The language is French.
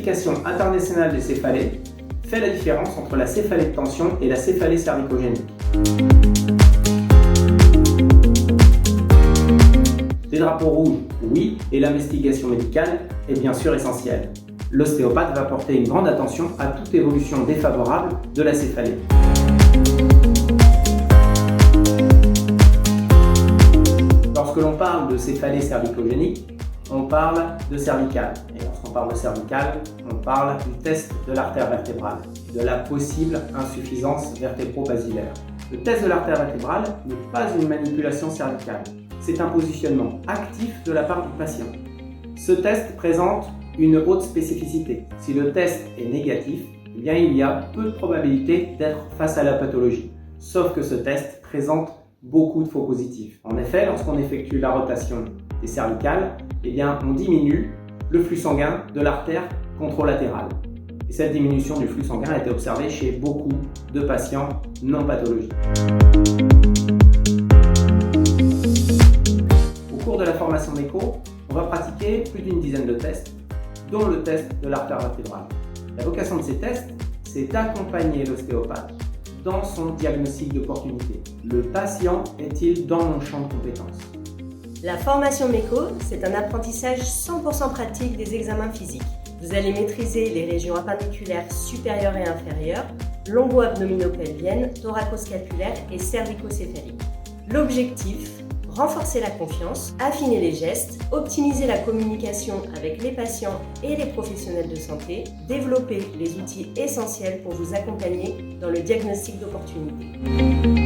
classification internationale des céphalées fait la différence entre la céphalée de tension et la céphalée cervicogénique. Des drapeaux rouges, oui, et l'investigation médicale est bien sûr essentielle. L'ostéopathe va porter une grande attention à toute évolution défavorable de la céphalée. Lorsque l'on parle de céphalée cervicogénique, on parle de cervicale. Et lorsqu'on parle de cervicale, on parle du test de l'artère vertébrale, de la possible insuffisance vertébro-basilaire. Le test de l'artère vertébrale n'est pas une manipulation cervicale, c'est un positionnement actif de la part du patient. Ce test présente une haute spécificité. Si le test est négatif, eh bien, il y a peu de probabilité d'être face à la pathologie, sauf que ce test présente beaucoup de faux positifs. En effet, lorsqu'on effectue la rotation des cervicales, eh bien, on diminue le flux sanguin de l'artère contralatérale. Et cette diminution du flux sanguin a été observée chez beaucoup de patients non pathologiques. Au cours de la formation d'écho, on va pratiquer plus d'une dizaine de tests, dont le test de l'artère vertébrale. La vocation de ces tests, c'est d'accompagner l'ostéopathe dans son diagnostic d'opportunité. Le patient est-il dans mon champ de compétences? La formation MECO, c'est un apprentissage 100% pratique des examens physiques. Vous allez maîtriser les régions appendiculaires supérieures et inférieures, lombo-abdominopelviennes, thoracoscapulaires et cervicocéphaliques. L'objectif, renforcer la confiance, affiner les gestes, optimiser la communication avec les patients et les professionnels de santé, développer les outils essentiels pour vous accompagner dans le diagnostic d'opportunité.